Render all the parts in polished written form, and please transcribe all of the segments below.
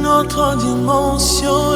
autre dimension.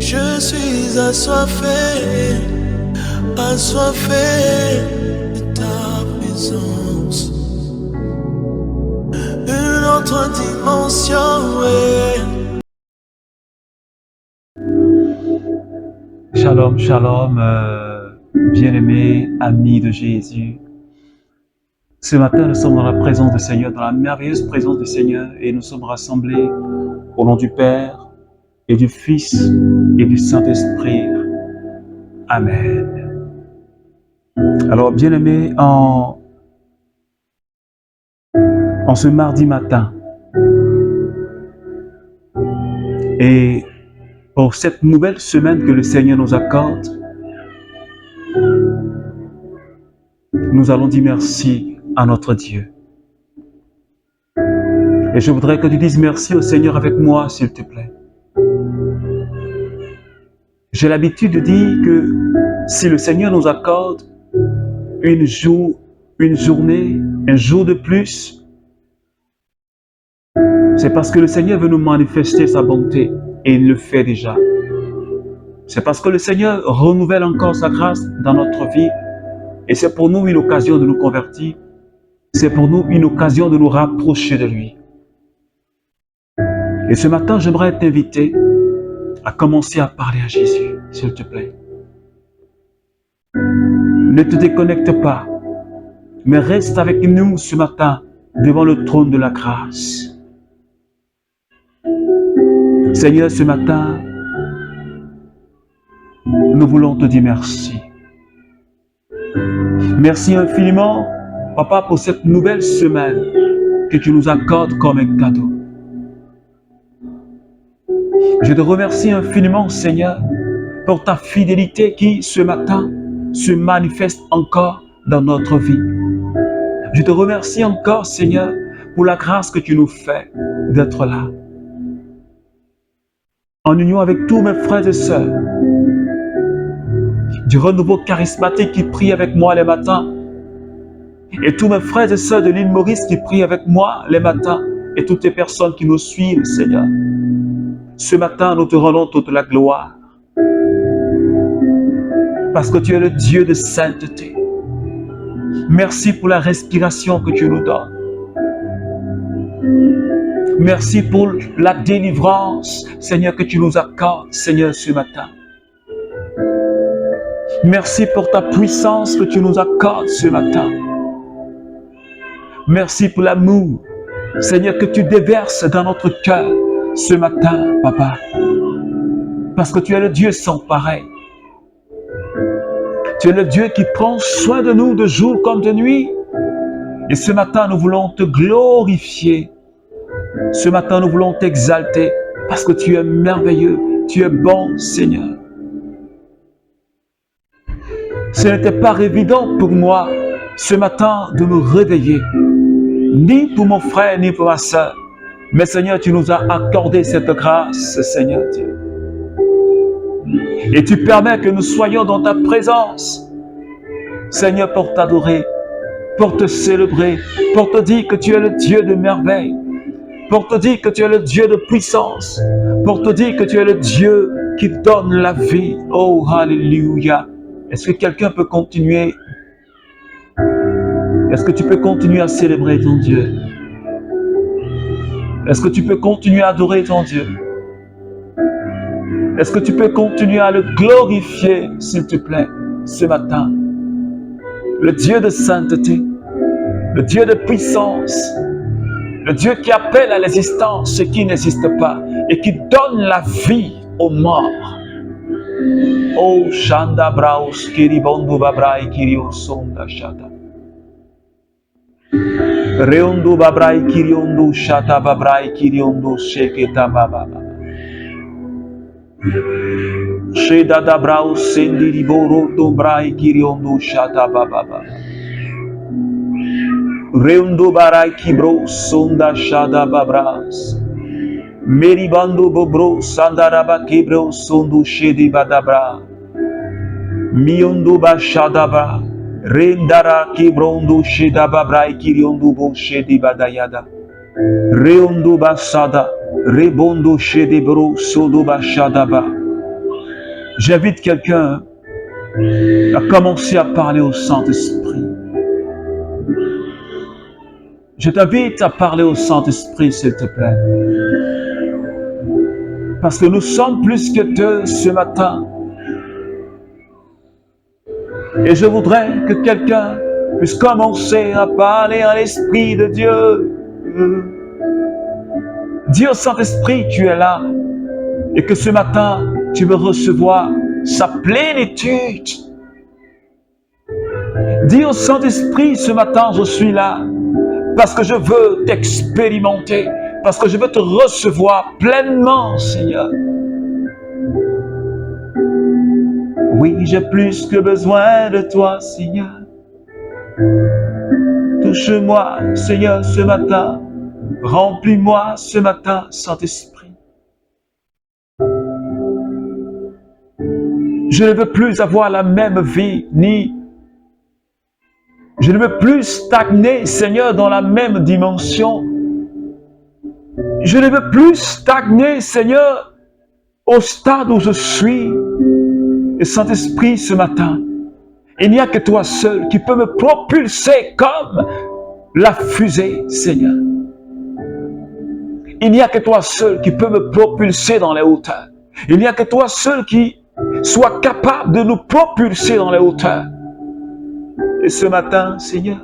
Je suis assoiffé de ta présence. Une autre dimension. Shalom, shalom, bien-aimés amis de Jésus. Ce matin, nous sommes dans la présence du Seigneur, dans la merveilleuse présence du Seigneur, et nous sommes rassemblés au nom du Père et du Fils et du Saint-Esprit. Amen. Alors, bien-aimés, en ce mardi matin, et pour cette nouvelle semaine que le Seigneur nous accorde, nous allons dire merci à notre Dieu. Et je voudrais que tu dises merci au Seigneur avec moi, s'il te plaît. J'ai l'habitude de dire que si le Seigneur nous accorde une journée, un jour de plus, c'est parce que le Seigneur veut nous manifester sa bonté, et il le fait déjà. C'est parce que le Seigneur renouvelle encore sa grâce dans notre vie, et c'est pour nous une occasion de nous convertir, c'est pour nous une occasion de nous rapprocher de lui. Et ce matin, j'aimerais t'inviter à commencer à parler à Jésus, s'il te plaît. Ne te déconnecte pas, mais reste avec nous ce matin devant le trône de la grâce. Seigneur, ce matin, nous voulons te dire merci. Merci infiniment, Papa, pour cette nouvelle semaine que tu nous accordes comme un cadeau. Je te remercie infiniment, Seigneur, pour ta fidélité qui, ce matin, se manifeste encore dans notre vie. Je te remercie encore, Seigneur, pour la grâce que tu nous fais d'être là. En union avec tous mes frères et sœurs, du renouveau charismatique qui prie avec moi les matins, et tous mes frères et sœurs de l'île Maurice qui prient avec moi les matins, et toutes les personnes qui nous suivent, Seigneur. Ce matin, nous te rendons toute la gloire, parce que tu es le Dieu de sainteté. Merci pour la respiration que tu nous donnes. Merci pour la délivrance, Seigneur, que tu nous accordes, Seigneur, ce matin. Merci pour ta puissance que tu nous accordes ce matin. Merci pour l'amour, Seigneur, que tu déverses dans notre cœur ce matin, Papa. Parce que tu es le Dieu sans pareil. Tu es le Dieu qui prend soin de nous de jour comme de nuit. Et ce matin, nous voulons te glorifier. Ce matin, nous voulons t'exalter parce que tu es merveilleux, tu es bon, Seigneur. Ce n'était pas évident pour moi ce matin de me réveiller, ni pour mon frère, ni pour ma soeur. Mais Seigneur, tu nous as accordé cette grâce, Seigneur Dieu. Et tu permets que nous soyons dans ta présence, Seigneur, pour t'adorer, pour te célébrer, pour te dire que tu es le Dieu de merveille, pour te dire que tu es le Dieu de puissance, pour te dire que tu es le Dieu qui donne la vie. Oh, alléluia. Est-ce que quelqu'un peut continuer? Est-ce que tu peux continuer à célébrer ton Dieu? Est-ce que tu peux continuer à adorer ton Dieu? Est-ce que tu peux continuer à le glorifier, s'il te plaît, ce matin? Le Dieu de sainteté, le Dieu de puissance, le Dieu qui appelle à l'existence ce qui n'existe pas et qui donne la vie aux morts. Oh, Shanda Braus, Kiribondu Babrai, Kirio Sonda Shata. Reondu Babrai, Kiriondu Shata Babrai, Kiriondu Sheketa Baba. Sheda da Braus, Sendi Riboro, Dobrai, Kiriondu Shata Baba. Reundu Barai, Kibro, Sonda Shada Babras. Meribando Bobro, Sandaraba Kibro, Sondu Shedi Badabra. Miondu Bashadabra. Rendara kibrondo sheda babrai kiriondo bo shedi badayada. Reondo basada. Rebondo shede bro sodo bashadaba. J'invite quelqu'un à commencer à parler au Saint-Esprit. Je t'invite à parler au Saint-Esprit, s'il te plaît. Parce que nous sommes plus que deux ce matin. Et je voudrais que quelqu'un puisse commencer à parler à l'Esprit de Dieu. Dis au Saint-Esprit, tu es là. Et que ce matin, tu veux recevoir sa plénitude. Dis au Saint-Esprit, ce matin, je suis là. Parce que je veux t'expérimenter. Parce que je veux te recevoir pleinement, Seigneur. Oui, j'ai plus que besoin de toi, Seigneur. Touche-moi, Seigneur, ce matin. Remplis-moi ce matin, Saint-Esprit. Je ne veux plus avoir la même vie, je ne veux plus stagner, Seigneur, dans la même dimension. Je ne veux plus stagner, Seigneur, au stade où je suis. Et Saint-Esprit, ce matin, il n'y a que toi seul qui peux me propulser comme la fusée, Seigneur. Il n'y a que toi seul qui peut me propulser dans les hauteurs. Il n'y a que toi seul qui soit capable de nous propulser dans les hauteurs. Et ce matin, Seigneur,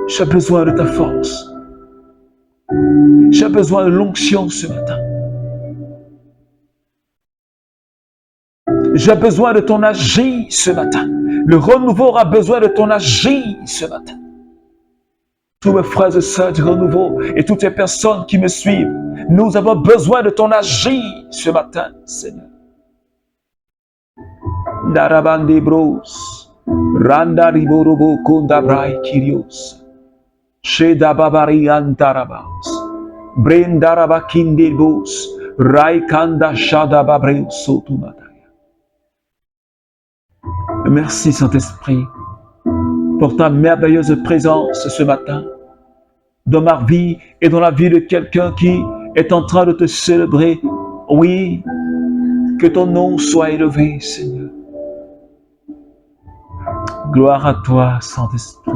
j'ai besoin de ta force. J'ai besoin de l'onction ce matin. J'ai besoin de ton agir ce matin. Le renouveau aura besoin de ton agir ce matin. Tous mes frères et sœurs du renouveau et toutes les personnes qui me suivent, nous avons besoin de ton agir ce matin, Seigneur. Darabandi bros, randa riborobo kundabrai kirios, sheda babari antarabas, brendaraba kindibos, raikanda shada babreu sotumataya. Merci Saint-Esprit pour ta merveilleuse présence ce matin dans ma vie et dans la vie de quelqu'un qui est en train de te célébrer. Oui, que ton nom soit élevé, Seigneur. Gloire à toi, Saint-Esprit.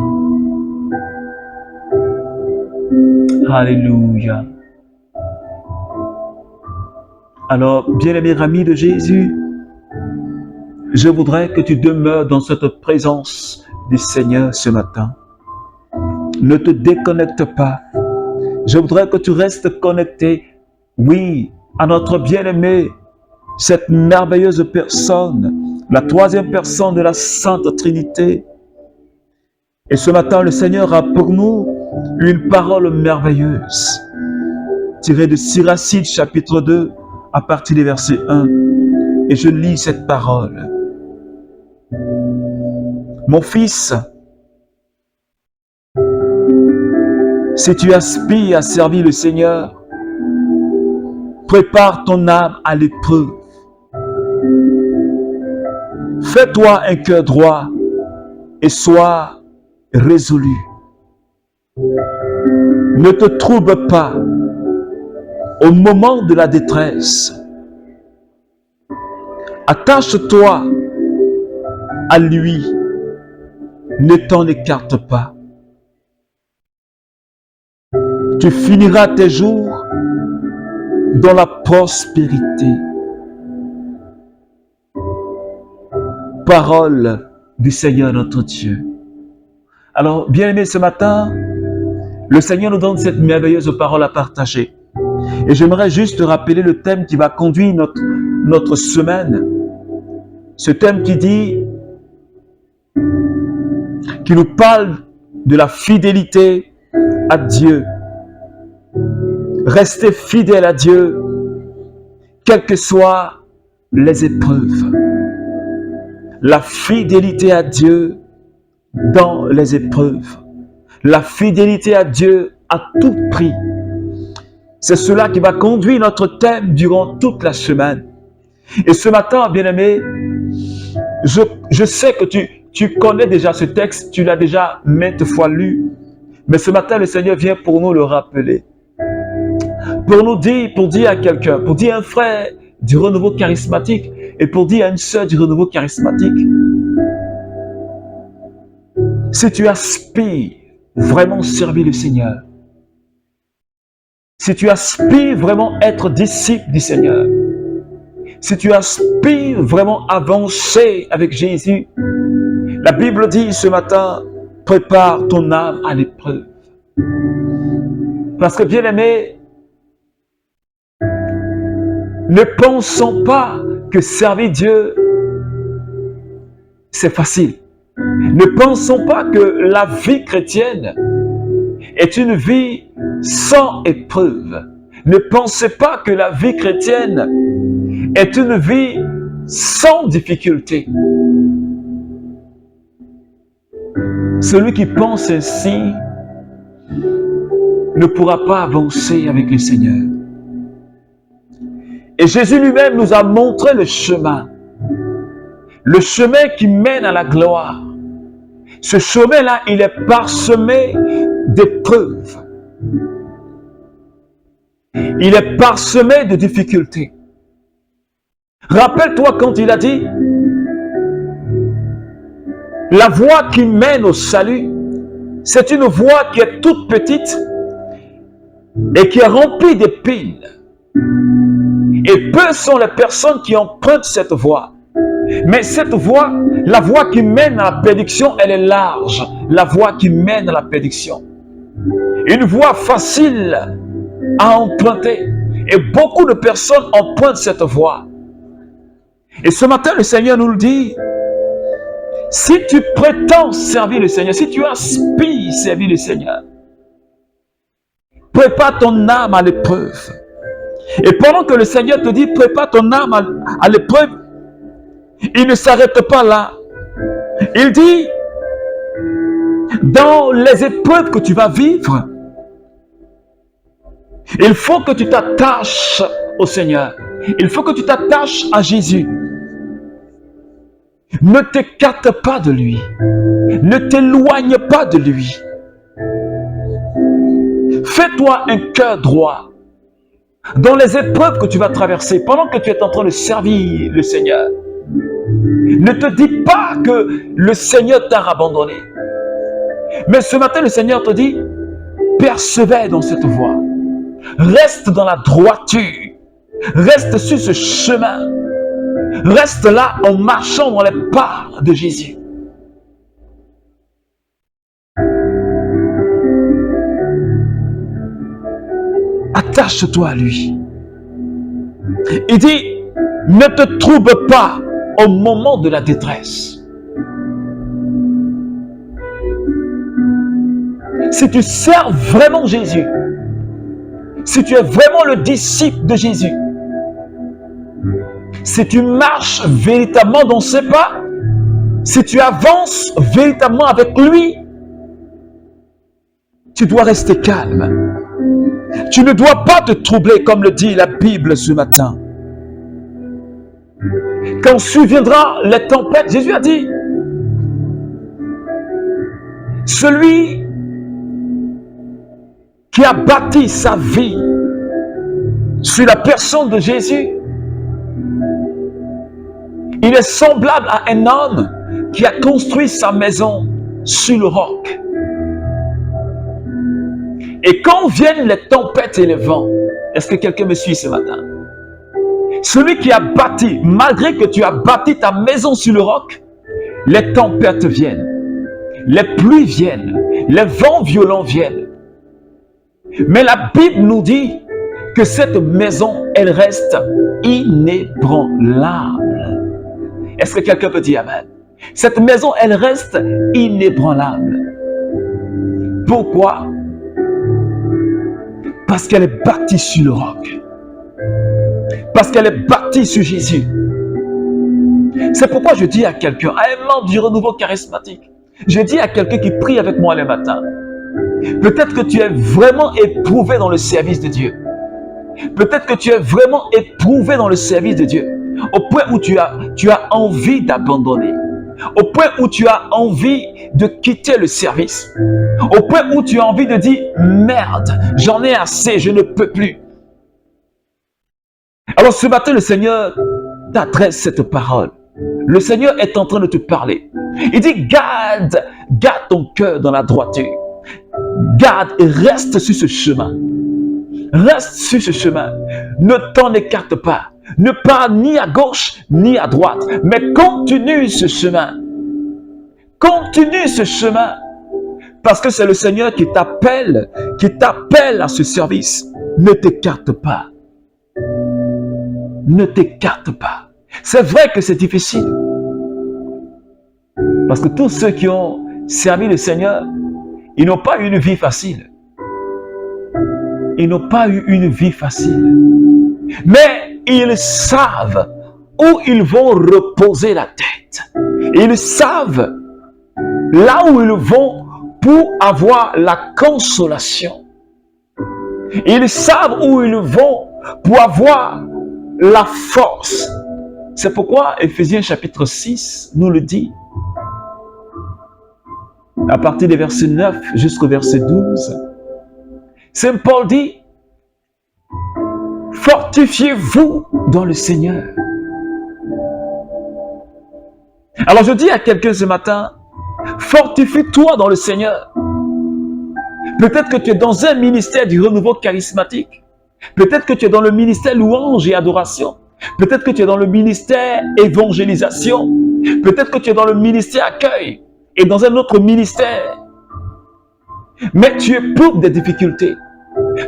Alléluia. Alors, bien-aimé ami de Jésus, je voudrais que tu demeures dans cette présence du Seigneur ce matin. Ne te déconnecte pas. Je voudrais que tu restes connecté, oui, à notre bien-aimé, cette merveilleuse personne, la troisième personne de la Sainte Trinité. Et ce matin, le Seigneur a pour nous une parole merveilleuse, tirée de Siracide chapitre 2, à partir du verset 1. Et je lis cette parole. Mon fils, si tu aspires à servir le Seigneur, prépare ton âme à l'épreuve. Fais-toi un cœur droit et sois résolu. Ne te trouble pas au moment de la détresse. Attache-toi à lui, ne t'en écarte pas. Tu finiras tes jours dans la prospérité. Parole du Seigneur notre Dieu. Alors, bien-aimés, ce matin, le Seigneur nous donne cette merveilleuse parole à partager. Et j'aimerais juste rappeler le thème qui va conduire notre semaine. Ce thème qui nous parle de la fidélité à Dieu. Rester fidèle à Dieu, quelles que soient les épreuves. La fidélité à Dieu dans les épreuves. La fidélité à Dieu à tout prix. C'est cela qui va conduire notre thème durant toute la semaine. Et ce matin, bien-aimé, je sais que Tu connais déjà ce texte, tu l'as déjà maintes fois lu. Mais ce matin, le Seigneur vient pour nous le rappeler. Pour dire à quelqu'un, pour dire à un frère du renouveau charismatique et pour dire à une sœur du renouveau charismatique, si tu aspires vraiment servir le Seigneur, si tu aspires vraiment être disciple du Seigneur, si tu aspires vraiment avancer avec Jésus, la Bible dit ce matin, prépare ton âme à l'épreuve. Parce que bien aimé, ne pensons pas que servir Dieu, c'est facile. Ne pensons pas que la vie chrétienne est une vie sans épreuve. Ne pensez pas que la vie chrétienne est une vie sans difficulté. Celui qui pense ainsi ne pourra pas avancer avec le Seigneur. Et Jésus lui-même nous a montré le chemin qui mène à la gloire. Ce chemin-là, il est parsemé d'épreuves. Il est parsemé de difficultés. Rappelle-toi quand il a dit, la voie qui mène au salut, c'est une voie qui est toute petite et qui est remplie d'épines. Et peu sont les personnes qui empruntent cette voie. Mais cette voie, la voie qui mène à la prédiction, elle est large. La voie qui mène à la prédiction. Une voie facile à emprunter. Et beaucoup de personnes empruntent cette voie. Et ce matin, le Seigneur nous le dit. Si tu prétends servir le Seigneur, si tu aspires servir le Seigneur, prépare ton âme à l'épreuve. Et pendant que le Seigneur te dit, prépare ton âme à l'épreuve, il ne s'arrête pas là. Il dit, dans les épreuves que tu vas vivre, il faut que tu t'attaches au Seigneur. Il faut que tu t'attaches à Jésus. Ne t'écarte pas de lui. Ne t'éloigne pas de lui. Fais-toi un cœur droit. Dans les épreuves que tu vas traverser, pendant que tu es en train de servir le Seigneur, ne te dis pas que le Seigneur t'a abandonné. Mais ce matin, le Seigneur te dit, persévère dans cette voie. Reste dans la droiture. Reste sur ce chemin. Reste là en marchant dans les pas de Jésus. Attache-toi à lui. Il dit, ne te trouble pas au moment de la détresse. Si tu sers vraiment Jésus, si tu es vraiment le disciple de Jésus, si tu marches véritablement dans ses pas, si tu avances véritablement avec lui, tu dois rester calme. Tu ne dois pas te troubler comme le dit la Bible ce matin. Quand surviendra les tempêtes, Jésus a dit, celui qui a bâti sa vie sur la personne de Jésus, il est semblable à un homme qui a construit sa maison sur le roc. Et quand viennent les tempêtes et les vents, est-ce que quelqu'un me suit ce matin? Celui qui a bâti, malgré que tu as bâti ta maison sur le roc, les tempêtes viennent, les pluies viennent, les vents violents viennent. Mais la Bible nous dit que cette maison, elle reste inébranlable. Est-ce que quelqu'un peut dire amen? Cette maison, elle reste inébranlable. Pourquoi? Parce qu'elle est bâtie sur le roc. Parce qu'elle est bâtie sur Jésus. C'est pourquoi je dis à quelqu'un, à un membre du renouveau charismatique, je dis à quelqu'un qui prie avec moi le matin, peut-être que tu es vraiment éprouvé dans le service de Dieu. Peut-être que tu es vraiment éprouvé dans le service de Dieu, au point où tu as envie d'abandonner. au point où tu as envie de quitter le service, au point où tu as envie de dire « Merde, j'en ai assez, je ne peux plus ». Alors ce matin, le Seigneur t'adresse cette parole. Le Seigneur est en train de te parler. Il dit, garde ton cœur dans la droiture. Garde et reste sur ce chemin. Reste sur ce chemin. Ne t'en écarte pas. Ne pars ni à gauche ni à droite. Mais continue ce chemin. Continue ce chemin. Parce que c'est le Seigneur qui t'appelle à ce service. Ne t'écarte pas. Ne t'écarte pas. C'est vrai que c'est difficile. Parce que tous ceux qui ont servi le Seigneur, ils n'ont pas eu une vie facile. Ils n'ont pas eu une vie facile. Mais ils savent où ils vont reposer la tête. Ils savent là où ils vont pour avoir la consolation. Ils savent où ils vont pour avoir la force. C'est pourquoi Éphésiens chapitre 6 nous le dit. À partir des versets 9 jusqu'au verset 12. Saint Paul dit, fortifiez-vous dans le Seigneur. Alors je dis à quelqu'un ce matin, fortifie-toi dans le Seigneur. Peut-être que tu es dans un ministère du renouveau charismatique. Peut-être que tu es dans le ministère louange et adoration. Peut-être que tu es dans le ministère évangélisation. Peut-être que tu es dans le ministère accueil et dans un autre ministère. Mais tu éprouves des difficultés.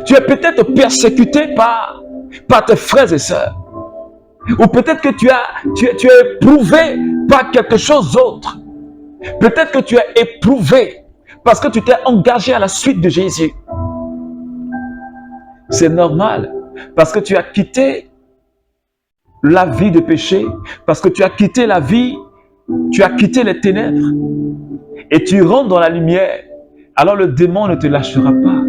Tu es peut-être persécuté par tes frères et sœurs. Ou peut-être que tu es éprouvé par quelque chose d'autre. Peut-être que tu es éprouvé parce que tu t'es engagé à la suite de Jésus. C'est normal parce que tu as quitté la vie de péché, parce que tu as quitté la vie, tu as quitté les ténèbres et tu rentres dans la lumière. Alors le démon ne te lâchera pas.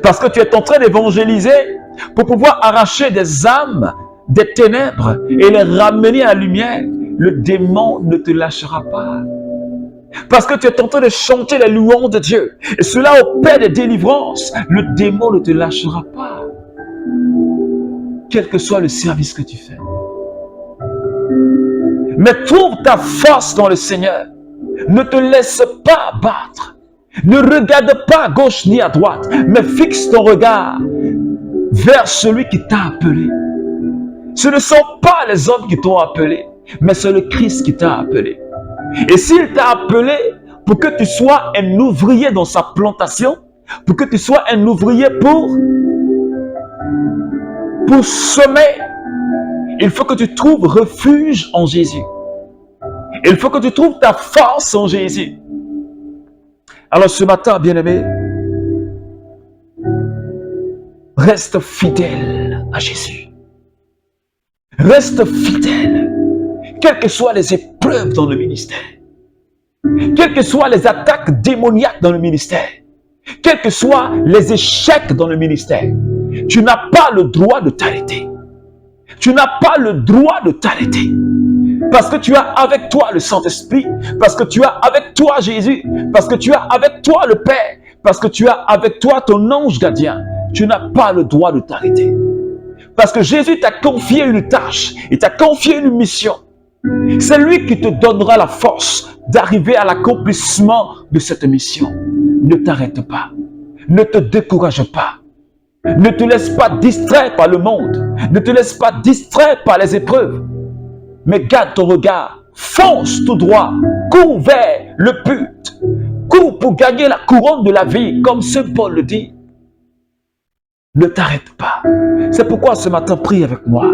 Parce que tu es en train d'évangéliser pour pouvoir arracher des âmes des ténèbres et les ramener à la lumière. Le démon ne te lâchera pas. Parce que tu es en train de chanter les louanges de Dieu. Et cela opère des délivrances. Le démon ne te lâchera pas. Quel que soit le service que tu fais. Mais trouve ta force dans le Seigneur. Ne te laisse pas abattre. Ne regarde pas à gauche ni à droite. Mais fixe ton regard vers celui qui t'a appelé. Ce ne sont pas les hommes qui t'ont appelé. Mais c'est le Christ qui t'a appelé. Et s'il t'a appelé pour que tu sois un ouvrier dans sa plantation, pour que tu sois un ouvrier pour semer, il faut que tu trouves refuge en Jésus. Il faut que tu trouves ta force en Jésus. Alors ce matin, bien-aimé, reste fidèle à Jésus. Reste fidèle. Quelles que soient les épreuves dans le ministère, quelles que soient les attaques démoniaques dans le ministère, quels que soient les échecs dans le ministère, tu n'as pas le droit de t'arrêter. Tu n'as pas le droit de t'arrêter. Parce que tu as avec toi le Saint-Esprit, parce que tu as avec toi Jésus, parce que tu as avec toi le Père, parce que tu as avec toi ton ange gardien. Tu n'as pas le droit de t'arrêter. Parce que Jésus t'a confié une tâche, il t'a confié une mission. C'est lui qui te donnera la force d'arriver à l'accomplissement de cette mission. Ne t'arrête pas. Ne te décourage pas. Ne te laisse pas distraire par le monde. Ne te laisse pas distraire par les épreuves. Mais garde ton regard. Fonce tout droit. Cours vers le but. Cours pour gagner la couronne de la vie, comme Saint Paul le dit. Ne t'arrête pas. C'est pourquoi ce matin, prie avec moi.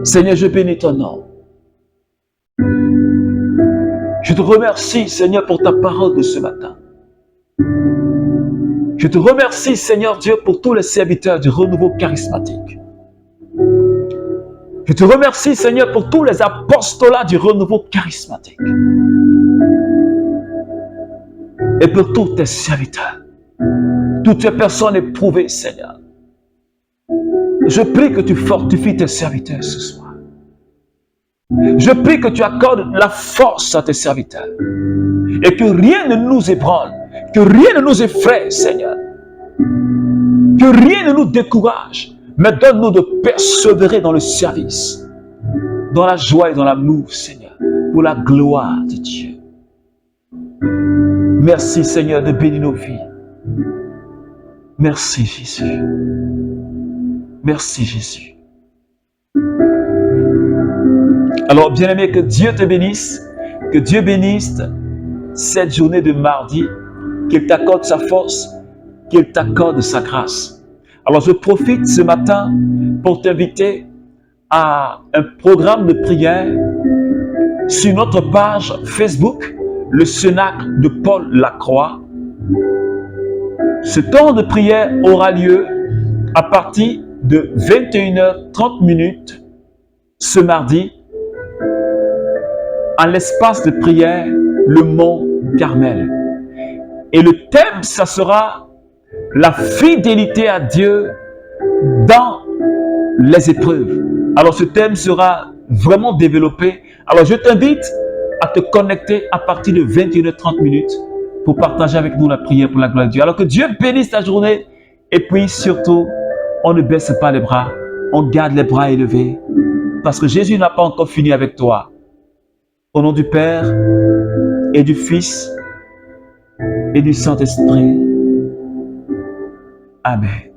Seigneur, je bénis ton nom. Je te remercie, Seigneur, pour ta parole de ce matin. Je te remercie, Seigneur Dieu, pour tous les serviteurs du renouveau charismatique. Je te remercie, Seigneur, pour tous les apostolats du renouveau charismatique. Et pour tous tes serviteurs. Toutes ces personnes éprouvées, Seigneur. Je prie que tu fortifies tes serviteurs ce soir. Je prie que tu accordes la force à tes serviteurs et que rien ne nous ébranle, que rien ne nous effraie, Seigneur, que rien ne nous décourage, mais donne-nous de persévérer dans le service, dans la joie et dans l'amour, Seigneur, pour la gloire de Dieu. Merci, Seigneur, de bénir nos vies. Merci, Jésus. Merci, Jésus. Alors, bien-aimé, que Dieu te bénisse, que Dieu bénisse cette journée de mardi, qu'il t'accorde sa force, qu'il t'accorde sa grâce. Alors, je profite ce matin pour t'inviter à un programme de prière sur notre page Facebook, le Cénacle de Paul Lacroix. Ce temps de prière aura lieu à partir de 21h30 ce mardi, en l'espace de prière, le Mont Carmel. Et le thème, ça sera la fidélité à Dieu dans les épreuves. Alors ce thème sera vraiment développé. Alors je t'invite à te connecter à partir de 21h30 pour partager avec nous la prière pour la gloire de Dieu. Alors que Dieu bénisse ta journée et puis surtout, on ne baisse pas les bras, on garde les bras élevés parce que Jésus n'a pas encore fini avec toi. Au nom du Père et du Fils et du Saint-Esprit. Amen.